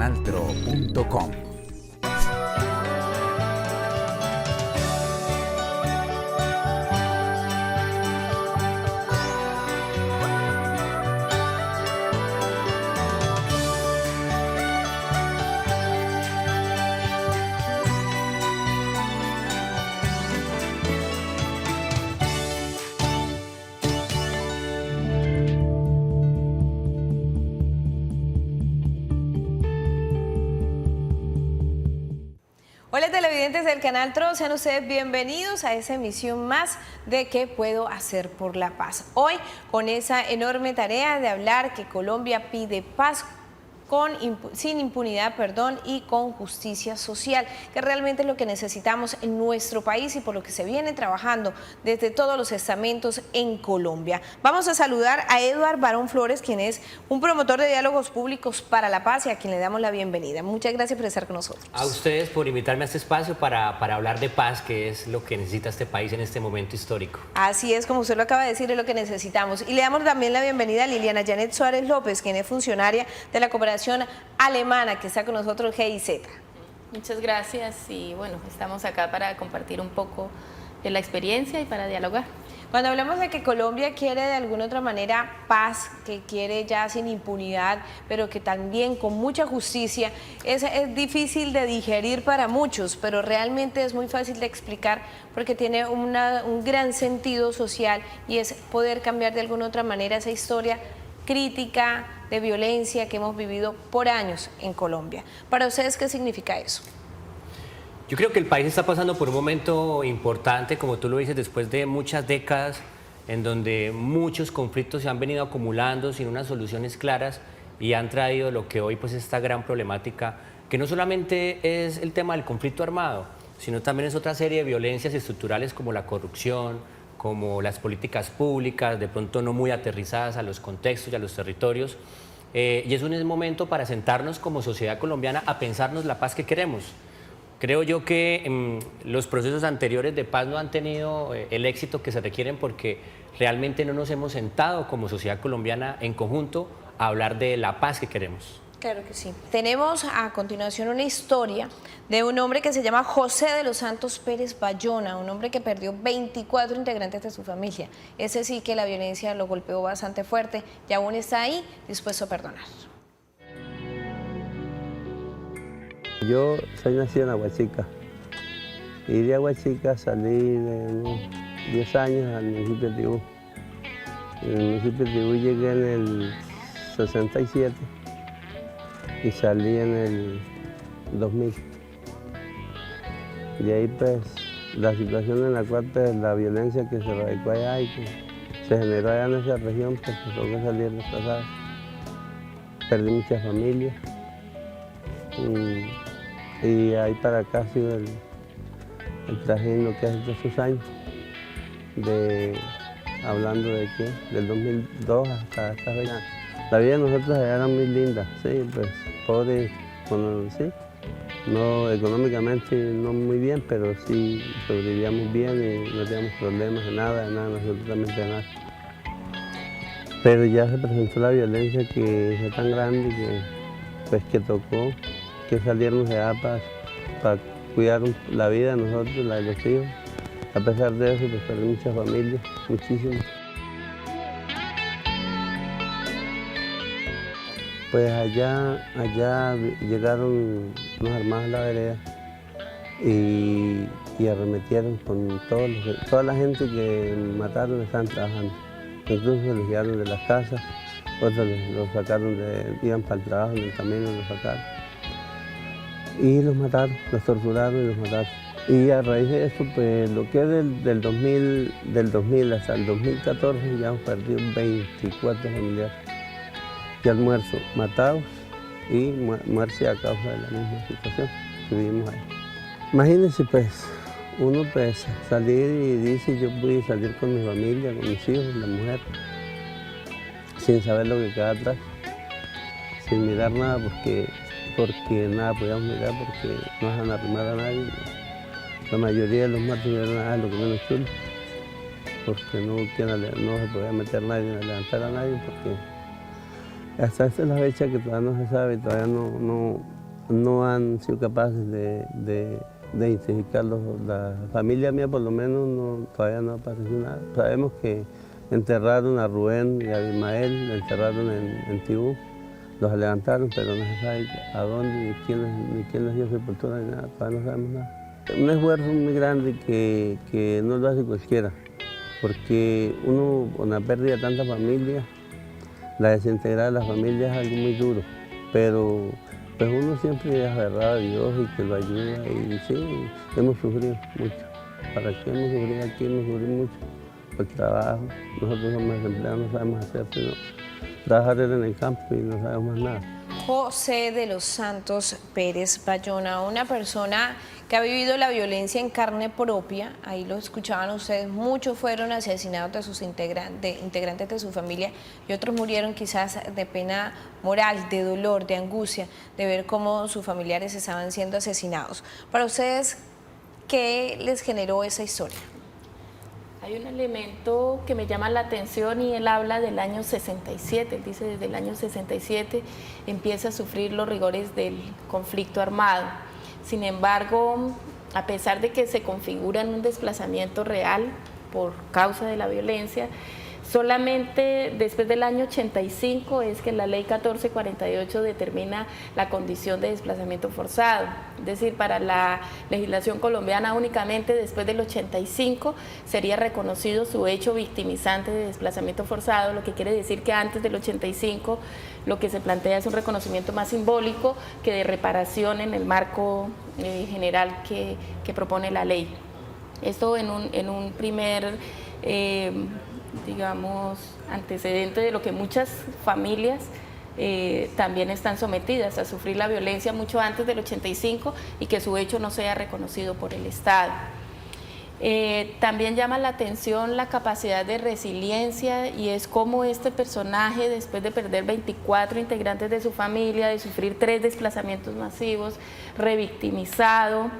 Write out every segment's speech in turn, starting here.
canaltro.com. Hola televidentes del canal TRO, sean ustedes bienvenidos a esa emisión más de ¿Qué puedo hacer por la paz? Hoy con esa enorme tarea de hablar que Colombia pide paz sin impunidad, y con justicia social, que realmente es lo que necesitamos en nuestro país y por lo que se viene trabajando desde todos los estamentos en Colombia. Vamos a saludar a Eduard Barón Flores, quien es un promotor de diálogos públicos para la paz y a quien le damos la bienvenida. Muchas gracias por estar con nosotros. A ustedes por invitarme a este espacio para hablar de paz, que es lo que necesita este país en este momento histórico. Así es, como usted lo acaba de decir, es lo que necesitamos. Y le damos también la bienvenida a Liliana Janet Suárez López, quien es funcionaria de la cooperación alemana, que está con nosotros, GIZ. Muchas gracias y bueno, estamos acá para compartir un poco de la experiencia y para dialogar. Cuando hablamos de que Colombia quiere de alguna otra manera paz, que quiere ya sin impunidad, pero que también con mucha justicia, es difícil de digerir para muchos, pero realmente es muy fácil de explicar porque tiene un gran sentido social y es poder cambiar de alguna otra manera esa historia crítica de violencia que hemos vivido por años en Colombia. Para ustedes, ¿qué significa eso? Yo creo que el país está pasando por un momento importante, como tú lo dices, después de muchas décadas en donde muchos conflictos se han venido acumulando sin unas soluciones claras y han traído lo que hoy pues esta gran problemática, que no solamente es el tema del conflicto armado, sino también es otra serie de violencias estructurales como la corrupción, como las políticas públicas, de pronto no muy aterrizadas a los contextos y a los territorios. Y es un momento para sentarnos como sociedad colombiana a pensarnos la paz que queremos. Creo yo que los procesos anteriores de paz no han tenido el éxito que se requieren porque realmente no nos hemos sentado como sociedad colombiana en conjunto a hablar de la paz que queremos. Claro que sí. Tenemos a continuación una historia de un hombre que se llama José de los Santos Pérez Bayona, un hombre que perdió 24 integrantes de su familia. Ese sí que la violencia lo golpeó bastante fuerte y aún está ahí dispuesto a perdonar. Yo soy nacido en Aguachica y de Aguachica salí de unos 10 años al municipio de Tibú. En el municipio de Tibú llegué en el 67 y salí en el 2000. De ahí pues la situación en la cual pues, la violencia que se radicó allá y que se generó allá en esa región, pues tuvo que salir desplazada. Perdí muchas familias y ahí para acá ha sido el trajín lo que hace todos esos años, hablando de qué, del 2002 hasta esta fecha. La vida de nosotros allá era muy linda, sí, pues pobres, bueno, sí, no económicamente no muy bien, pero sí sobrevivíamos bien y no teníamos problemas de nada, absolutamente de nada. Pero ya se presentó la violencia que fue tan grande que tocó que salirnos de allá para cuidar la vida de nosotros, la de los hijos. A pesar de eso, pues perdí muchas familias, muchísimas. Pues allá llegaron unos armados a la vereda y arremetieron con toda la gente que mataron estaban trabajando. Incluso se los llevaron de las casas, otros los sacaron, iban para el trabajo, en el camino los sacaron. Y los mataron, los torturaron y los mataron. Y a raíz de eso, pues lo que es del 2000 hasta el 2014 ya hemos perdido 24 familiares. Ya almuerzo matados y muerte a causa de la misma situación que vivimos ahí. Imagínense pues, uno pues salir y dice yo voy a salir con mi familia, con mis hijos, la mujer, sin saber lo que queda atrás, sin mirar nada porque nada podíamos mirar porque no van a arrimar a nadie. La mayoría de los muertos eran lo que menos chulo, porque no se podía meter nadie, a levantar a nadie porque hasta esta es la fecha que todavía no se sabe, todavía no no han sido capaces de identificarlos. La familia mía por lo menos todavía no apareció nada. Sabemos que enterraron a Rubén y a Abimael, lo enterraron en Tibú, los levantaron, pero no se sabe a dónde, ni quién les dio sepultura, ni nada, todavía no sabemos nada. Un esfuerzo muy grande que no lo hace cualquiera, porque uno con la pérdida de tanta familia, la desintegrada de la familia es algo muy duro, pero pues uno siempre es aferrado a Dios y que lo ayuda, y sí, hemos sufrido mucho. ¿Para qué hemos sufrido aquí? Hemos sufrido mucho por el trabajo. Nosotros somos desempleados, no sabemos hacer, sino trabajar en el campo y no sabemos más nada. José de los Santos Pérez Bayona, una persona que ha vivido la violencia en carne propia, ahí lo escuchaban ustedes, muchos fueron asesinados de sus integrantes de su familia y otros murieron quizás de pena moral, de dolor, de angustia, de ver cómo sus familiares estaban siendo asesinados. Para ustedes, ¿qué les generó esa historia? Hay un elemento que me llama la atención y él habla del año 67, él dice desde el año 67 empieza a sufrir los rigores del conflicto armado. Sin embargo, a pesar de que se configura en un desplazamiento real por causa de la violencia, solamente después del año 85 es que la ley 1448 determina la condición de desplazamiento forzado. Es decir, para la legislación colombiana únicamente después del 85 sería reconocido su hecho victimizante de desplazamiento forzado, lo que quiere decir que antes del 85 lo que se plantea es un reconocimiento más simbólico que de reparación en el marco general que propone la ley. Esto en un primer digamos, antecedente de lo que muchas familias también están sometidas a sufrir la violencia mucho antes del 85 y que su hecho no sea reconocido por el Estado. También llama la atención la capacidad de resiliencia y es como este personaje, después de perder 24 integrantes de su familia, de sufrir 3 desplazamientos masivos, revictimizado,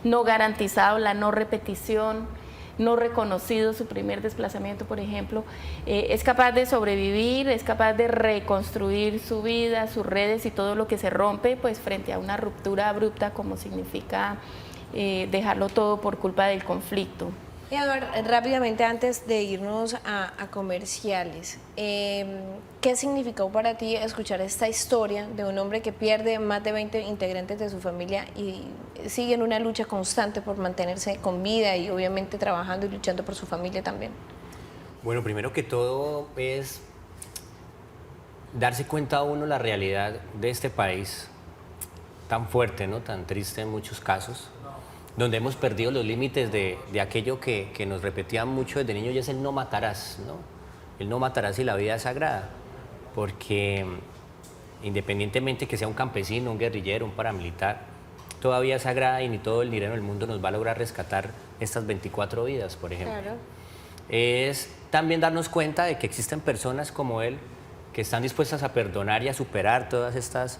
no garantizado la no repetición, no reconocido su primer desplazamiento, por ejemplo, es capaz de sobrevivir, es capaz de reconstruir su vida, sus redes y todo lo que se rompe, pues frente a una ruptura abrupta como significa dejarlo todo por culpa del conflicto. Eduardo, rápidamente antes de irnos a comerciales, ¿qué significó para ti escuchar esta historia de un hombre que pierde más de 20 integrantes de su familia y sigue en una lucha constante por mantenerse con vida y obviamente trabajando y luchando por su familia también? Bueno, primero que todo es darse cuenta a uno la realidad de este país tan fuerte, ¿no? Tan triste en muchos casos, donde hemos perdido los límites de aquello que nos repetían mucho desde niños, y es el no matarás, ¿no? El no matarás y la vida es sagrada, porque independientemente que sea un campesino, un guerrillero, un paramilitar, todavía es sagrada y ni todo el dinero del mundo nos va a lograr rescatar estas 24 vidas, por ejemplo. Claro. Es también darnos cuenta de que existen personas como él que están dispuestas a perdonar y a superar todas estas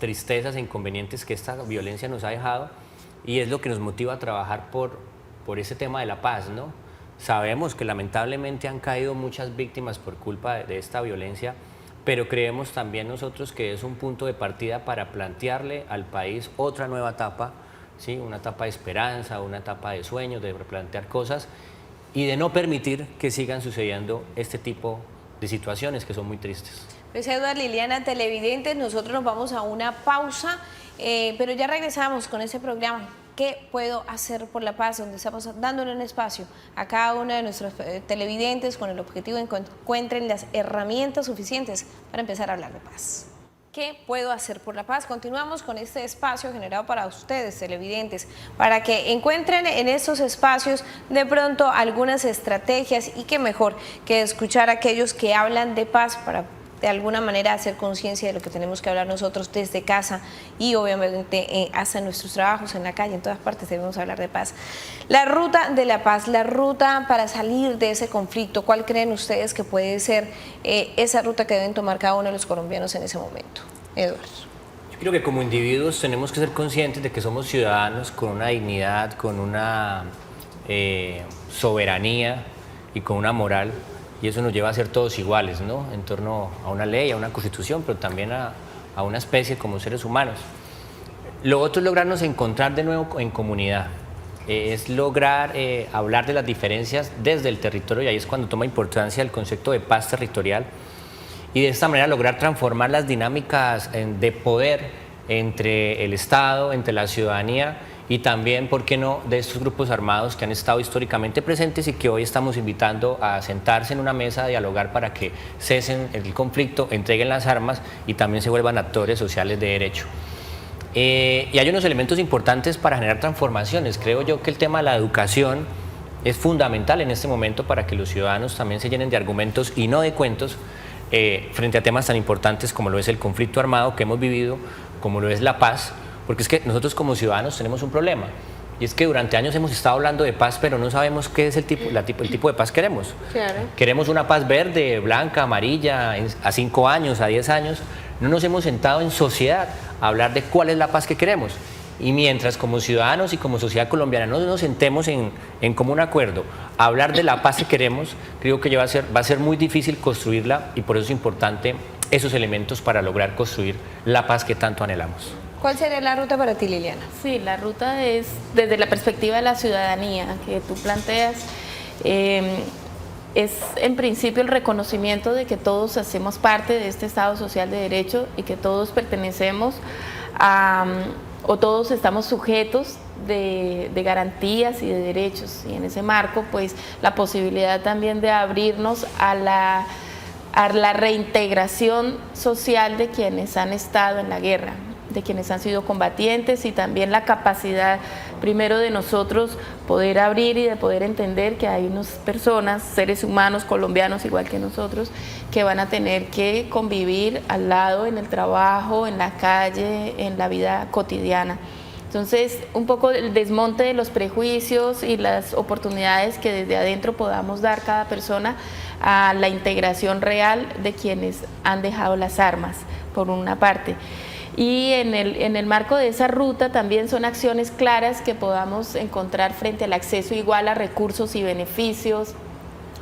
tristezas e inconvenientes que esta violencia nos ha dejado, y es lo que nos motiva a trabajar por ese tema de la paz, ¿no? Sabemos que lamentablemente han caído muchas víctimas por culpa de esta violencia, pero creemos también nosotros que es un punto de partida para plantearle al país otra nueva etapa, ¿sí? Una etapa de esperanza, una etapa de sueños, de replantear cosas y de no permitir que sigan sucediendo este tipo de situaciones que son muy tristes. Pues Eduardo, Liliana, televidentes, nosotros nos vamos a una pausa, pero ya regresamos con este programa. ¿Qué puedo hacer por la paz? Donde estamos dándole un espacio a cada uno de nuestros televidentes con el objetivo de que encuentren las herramientas suficientes para empezar a hablar de paz. ¿Qué puedo hacer por la paz? Continuamos con este espacio generado para ustedes, televidentes, para que encuentren en estos espacios de pronto algunas estrategias, y qué mejor que escuchar a aquellos que hablan de paz para de alguna manera hacer conciencia de lo que tenemos que hablar nosotros desde casa y obviamente hasta en nuestros trabajos, en la calle, en todas partes debemos hablar de paz. La ruta de la paz, la ruta para salir de ese conflicto, ¿cuál creen ustedes que puede ser esa ruta que deben tomar cada uno de los colombianos en ese momento? Eduardo. Yo creo que como individuos tenemos que ser conscientes de que somos ciudadanos con una dignidad, con una soberanía y con una moral, y eso nos lleva a ser todos iguales, ¿no? En torno a una ley, a una constitución, pero también a una especie como seres humanos. Lo otro es lograrnos encontrar de nuevo en comunidad. Es lograr hablar de las diferencias desde el territorio, y ahí es cuando toma importancia el concepto de paz territorial, y de esta manera lograr transformar las dinámicas de poder entre el Estado, entre la ciudadanía y también, ¿por qué no?, de estos grupos armados que han estado históricamente presentes y que hoy estamos invitando a sentarse en una mesa a dialogar para que cesen el conflicto, entreguen las armas y también se vuelvan actores sociales de derecho. Y hay unos elementos importantes para generar transformaciones. Creo yo que el tema de la educación es fundamental en este momento para que los ciudadanos también se llenen de argumentos y no de cuentos frente a temas tan importantes como lo es el conflicto armado que hemos vivido, como lo es la paz, porque es que nosotros como ciudadanos tenemos un problema, y es que durante años hemos estado hablando de paz, pero no sabemos qué es el tipo de paz que queremos. Claro. Queremos una paz verde, blanca, amarilla, a 5 años, a 10 años. No nos hemos sentado en sociedad a hablar de cuál es la paz que queremos. Y mientras como ciudadanos y como sociedad colombiana no nos sentemos en común acuerdo a hablar de la paz que queremos, creo que va a ser muy difícil construirla, y por eso es importante esos elementos para lograr construir la paz que tanto anhelamos. ¿Cuál sería la ruta para ti, Liliana? Sí, la ruta es desde la perspectiva de la ciudadanía que tú planteas. Es en principio el reconocimiento de que todos hacemos parte de este Estado social de derecho y que todos pertenecemos o todos estamos sujetos de garantías y de derechos, y en ese marco pues la posibilidad también de abrirnos a la reintegración social de quienes han estado en la guerra, de quienes han sido combatientes, y también la capacidad primero de nosotros poder abrir y de poder entender que hay unas personas, seres humanos colombianos igual que nosotros, que van a tener que convivir al lado en el trabajo, en la calle, en la vida cotidiana. Entonces, un poco el desmonte de los prejuicios y las oportunidades que desde adentro podamos dar cada persona a la integración real de quienes han dejado las armas, por una parte. Y en el marco de esa ruta también son acciones claras que podamos encontrar frente al acceso igual a recursos y beneficios,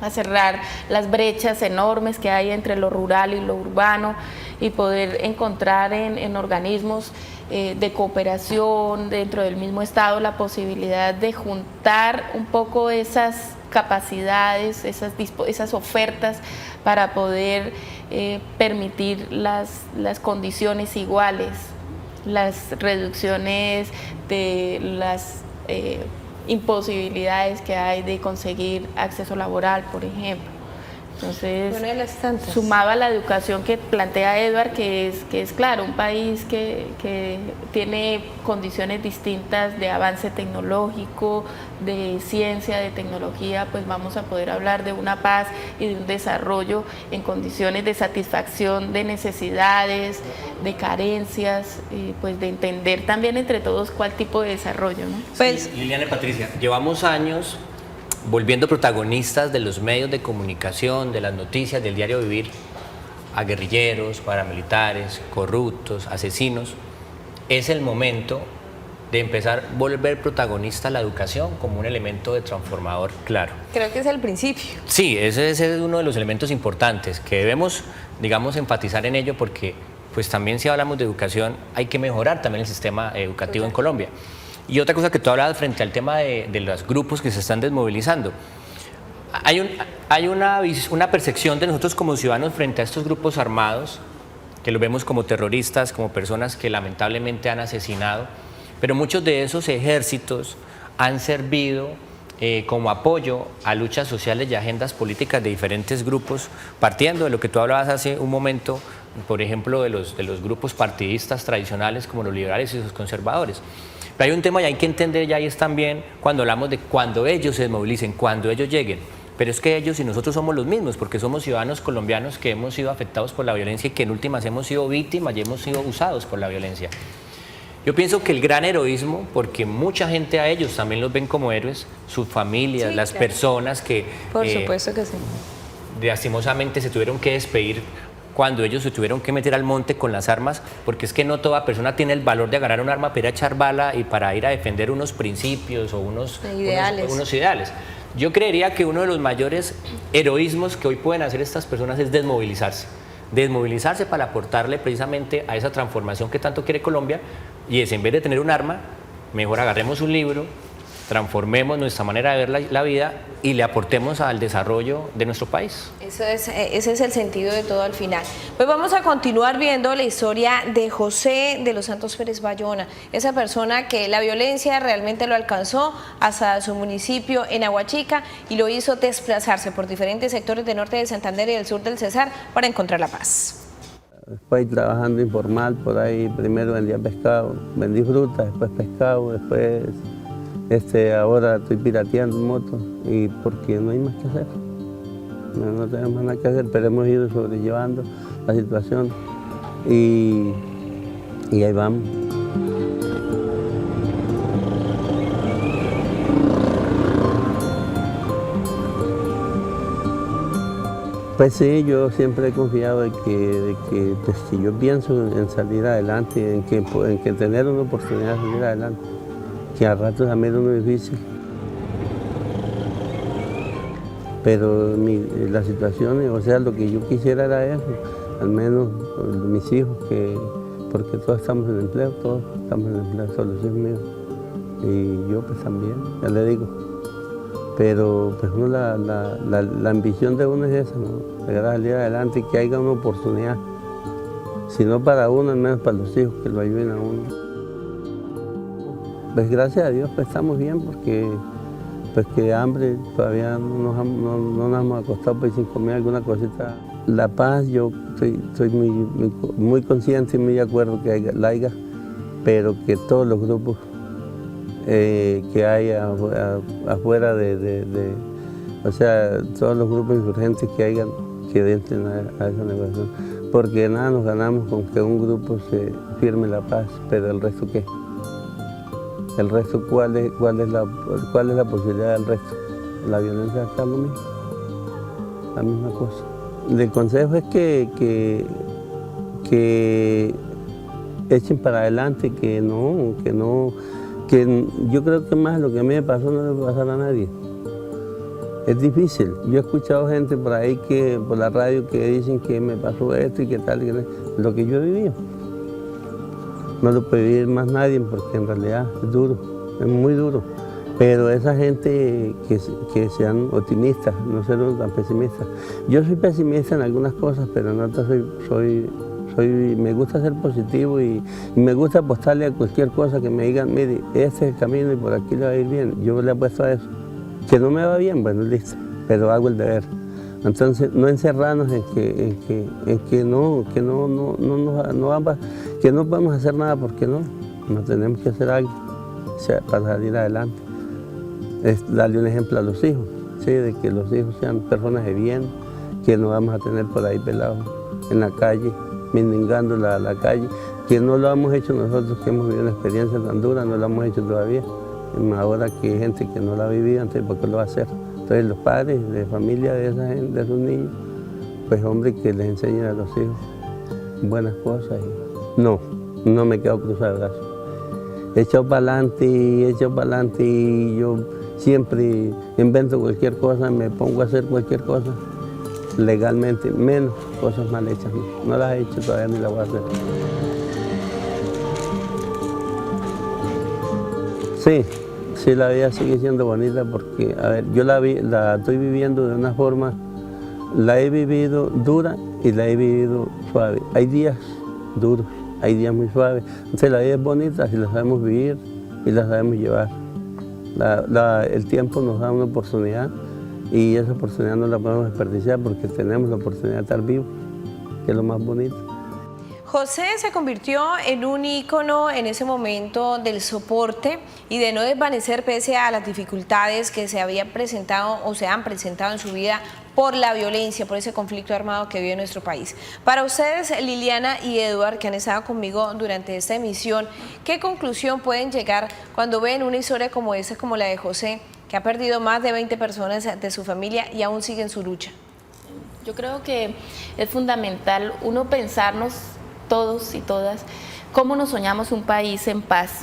a cerrar las brechas enormes que hay entre lo rural y lo urbano, y poder encontrar en organismos de cooperación dentro del mismo Estado la posibilidad de juntar un poco esas capacidades, esas ofertas para poder permitir las condiciones iguales, las reducciones de las imposibilidades que hay de conseguir acceso laboral, por ejemplo. Entonces, Una de las tantas. sumaba la educación que plantea Edward, que es claro, un país que tiene condiciones distintas de avance tecnológico, de ciencia, de tecnología, pues vamos a poder hablar de una paz y de un desarrollo en condiciones de satisfacción de necesidades, de carencias, y pues de entender también entre todos cuál tipo de desarrollo, ¿no? Pues, Sí, Liliana y Patricia, llevamos años volviendo protagonistas de los medios de comunicación, de las noticias, del diario vivir, a guerrilleros, paramilitares, corruptos, asesinos. Es el momento de empezar a volver protagonista la educación como un elemento de transformador claro. creo que es el principio. Sí, ese es uno de los elementos importantes que debemos, digamos, enfatizar en ello, porque pues también si hablamos de educación hay que mejorar también el sistema educativo en Colombia. Y otra cosa que tú hablabas frente al tema de los grupos que se están desmovilizando. Hay una percepción de nosotros como ciudadanos frente a estos grupos armados, que los vemos como terroristas, como personas que lamentablemente han asesinado, pero muchos de esos ejércitos han servido como apoyo a luchas sociales y agendas políticas de diferentes grupos, partiendo de lo que tú hablabas hace un momento, por ejemplo, de los grupos partidistas tradicionales como los liberales y los conservadores. Pero hay un tema y hay que entender ya, y es también cuando hablamos de cuando ellos se desmovilicen, cuando ellos lleguen. Pero es que ellos y nosotros somos los mismos, porque somos ciudadanos colombianos que hemos sido afectados por la violencia y que en últimas hemos sido víctimas y hemos sido usados por la violencia. Yo pienso que el gran heroísmo, porque mucha gente a ellos también los ven como héroes, sus familias, Sí, las claro. personas que Por supuesto que sí. lastimosamente se tuvieron que despedir cuando ellos se tuvieron que meter al monte con las armas, porque es que no toda persona tiene el valor de agarrar un arma para ir a echar bala y para ir a defender unos principios o unos ideales. Yo creería que uno de los mayores heroísmos que hoy pueden hacer estas personas es desmovilizarse para aportarle precisamente a esa transformación que tanto quiere Colombia, Y es, en vez de tener un arma, mejor agarremos un libro, transformemos nuestra manera de ver la vida y le aportemos al desarrollo de nuestro país. Ese es el sentido de todo al final. Pues vamos a continuar viendo la historia de José de los Santos Pérez Bayona, esa persona que la violencia realmente lo alcanzó hasta su municipio en Aguachica y lo hizo desplazarse por diferentes sectores del norte de Santander y del sur del Cesar para encontrar la paz. Después trabajando informal por ahí, primero vendía pescado, vendí fruta, después pescado, después ahora estoy pirateando motos y porque no hay más que hacer. No tenemos nada que hacer, pero hemos ido sobrellevando la situación y ahí vamos. Pues sí, yo siempre he confiado de que pues, si yo pienso en salir adelante, en que tener una oportunidad de salir adelante, que a ratos también es muy difícil. Pero la situación, o sea, lo que yo quisiera era eso, al menos mis hijos, porque todos estamos en empleo, todos solo los hijos míos. Y yo pues también, ya le digo. Pero pues uno, la ambición de uno es esa, ¿no? Llegar a salir adelante y que haya una oportunidad. Si no para uno, al menos para los hijos, que lo ayuden a uno. Pues gracias a Dios pues estamos bien porque pues que hambre todavía no nos hemos acostado pues, sin comer alguna cosita. La paz yo estoy muy consciente y muy de acuerdo que la haya, pero que todos los grupos que hay afuera o sea, todos los grupos insurgentes que entren a esa negociación, porque nada nos ganamos con que un grupo se firme la paz, pero el resto ¿qué? El resto, ¿cuál es la posibilidad del resto? La violencia está lo mismo, la misma cosa. El consejo es que echen para adelante, que yo creo que más lo que a mí me pasó no le va a pasar a nadie. Es difícil. Yo he escuchado gente por ahí por la radio que dicen que me pasó esto y que tal, lo que yo he vivido. No lo puede vivir más nadie porque en realidad es duro, es muy duro. Pero esa gente que sean optimistas, no sean tan pesimistas. Yo soy pesimista en algunas cosas, pero en otras me gusta ser positivo y me gusta apostarle a cualquier cosa que me digan, mire, este es el camino y por aquí le va a ir bien. Yo le apuesto a eso. Que no me va bien, bueno, listo, pero hago el deber. Entonces, no encerrarnos en que no podemos hacer nada porque no tenemos que hacer algo para salir adelante. Es darle un ejemplo a los hijos, ¿sí? De que los hijos sean personas de bien, que no vamos a tener por ahí pelados en la calle, mendigando la calle, que no lo hemos hecho nosotros, que hemos vivido una experiencia tan dura, no lo hemos hecho todavía. Ahora que hay gente que no la ha vivido antes, ¿por qué lo va a hacer? Entonces los padres de familia de esa gente, de esos niños, pues hombre, que les enseñen a los hijos buenas cosas. No me quedo cruzado de brazos. He echado para adelante y yo siempre invento cualquier cosa, me pongo a hacer cualquier cosa legalmente, menos cosas mal hechas. No las he hecho todavía ni las voy a hacer. Sí, la vida sigue siendo bonita porque, a ver, yo la estoy viviendo de una forma, la he vivido dura y la he vivido suave. Hay días duros, hay días muy suaves. Entonces la vida es bonita si la sabemos vivir y la sabemos llevar. El tiempo nos da una oportunidad y esa oportunidad no la podemos desperdiciar porque tenemos la oportunidad de estar vivos, que es lo más bonito. José se convirtió en un ícono en ese momento del soporte y de no desvanecer pese a las dificultades que se habían presentado o se han presentado en su vida por la violencia, por ese conflicto armado que vive en nuestro país. Para ustedes, Liliana y Eduard, que han estado conmigo durante esta emisión, ¿qué conclusión pueden llegar cuando ven una historia como esta, como la de José, que ha perdido más de 20 personas de su familia y aún sigue en su lucha? Yo creo que es fundamental uno pensarnos todos y todas, cómo nos soñamos un país en paz,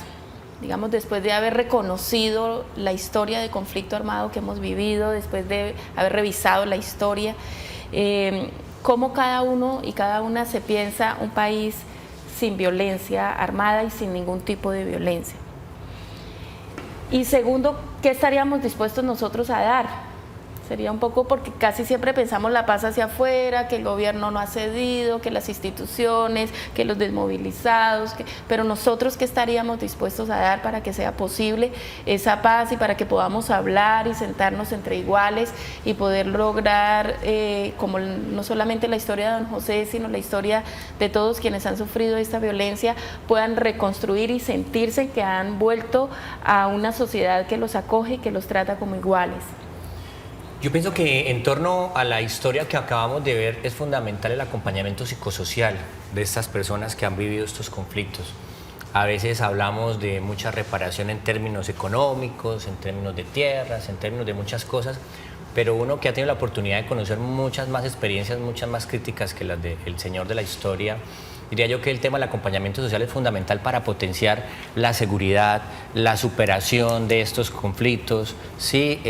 digamos, después de haber reconocido la historia de conflicto armado que hemos vivido, después de haber revisado la historia, cómo cada uno y cada una se piensa un país sin violencia armada y sin ningún tipo de violencia. Y segundo, ¿qué estaríamos dispuestos nosotros a dar? Sería un poco porque casi siempre pensamos la paz hacia afuera, que el gobierno no ha cedido, que las instituciones, que los desmovilizados, pero nosotros ¿qué estaríamos dispuestos a dar para que sea posible esa paz y para que podamos hablar y sentarnos entre iguales y poder lograr, como no solamente la historia de don José, sino la historia de todos quienes han sufrido esta violencia, puedan reconstruir y sentirse que han vuelto a una sociedad que los acoge y que los trata como iguales? Yo pienso que en torno a la historia que acabamos de ver es fundamental el acompañamiento psicosocial de estas personas que han vivido estos conflictos. A veces hablamos de mucha reparación en términos económicos, en términos de tierras, en términos de muchas cosas, pero uno que ha tenido la oportunidad de conocer muchas más experiencias, muchas más críticas que las del señor de la historia, diría yo que el tema del acompañamiento social es fundamental para potenciar la seguridad, la superación de estos conflictos, ¿sí?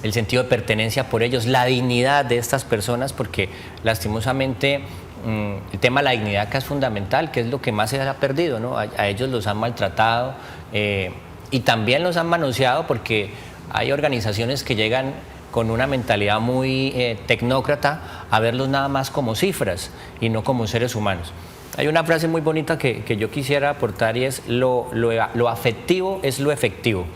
El sentido de pertenencia por ellos, la dignidad de estas personas, porque lastimosamente el tema de la dignidad acá es fundamental, que es lo que más se ha perdido, ¿no? A ellos los han maltratado y también los han manoseado, porque hay organizaciones que llegan con una mentalidad muy tecnócrata a verlos nada más como cifras y no como seres humanos. Hay una frase muy bonita que yo quisiera aportar y es lo afectivo es lo efectivo.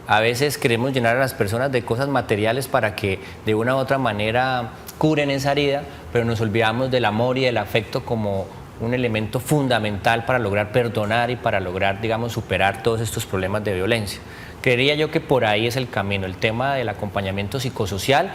A veces queremos llenar a las personas de cosas materiales para que de una u otra manera curen esa herida, pero nos olvidamos del amor y del afecto como un elemento fundamental para lograr perdonar y para lograr, digamos, superar todos estos problemas de violencia. Creería yo que por ahí es el camino, el tema del acompañamiento psicosocial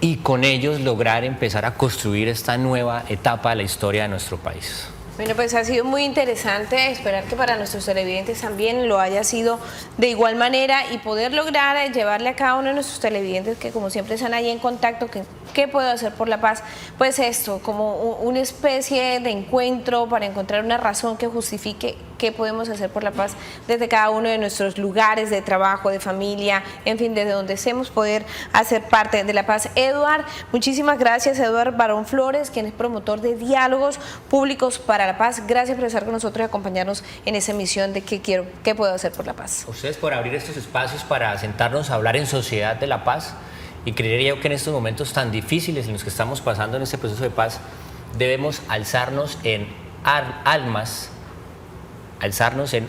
y con ellos lograr empezar a construir esta nueva etapa de la historia de nuestro país. Bueno, pues ha sido muy interesante, esperar que para nuestros televidentes también lo haya sido de igual manera y poder lograr llevarle a cada uno de nuestros televidentes que como siempre están ahí en contacto, ¿qué puedo hacer por la paz? Pues esto, como una especie de encuentro para encontrar una razón que justifique qué podemos hacer por la paz desde cada uno de nuestros lugares de trabajo, de familia, en fin, desde donde estemos poder hacer parte de la paz. Eduard, muchísimas gracias, Eduard Barón Flores, quien es promotor de diálogos públicos para la paz. Gracias por estar con nosotros y acompañarnos en esa misión de qué puedo hacer por la paz. A ustedes por abrir estos espacios para sentarnos a hablar en sociedad de la paz, y creería yo que en estos momentos tan difíciles en los que estamos pasando en este proceso de paz, debemos alzarnos en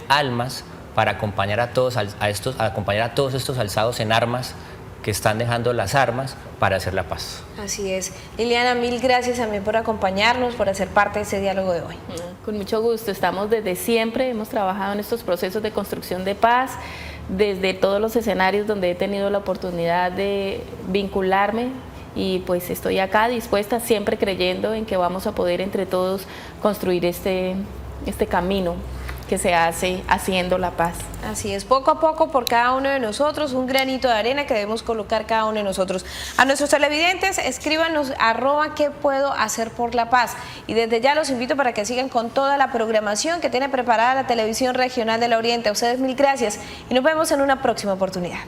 almas para acompañar a todos estos alzados en armas que están dejando las armas para hacer la paz. Así es. Liliana, mil gracias también por acompañarnos, por hacer parte de ese diálogo de hoy. Con mucho gusto, estamos desde siempre, hemos trabajado en estos procesos de construcción de paz, desde todos los escenarios donde he tenido la oportunidad de vincularme, y pues estoy acá dispuesta, siempre creyendo en que vamos a poder entre todos construir este camino que se hace haciendo la paz. Así es, poco a poco por cada uno de nosotros, un granito de arena que debemos colocar cada uno de nosotros. A nuestros televidentes, escríbanos @qué puedo hacer por la paz. Y desde ya los invito para que sigan con toda la programación que tiene preparada la Televisión Regional del Oriente. A ustedes mil gracias y nos vemos en una próxima oportunidad.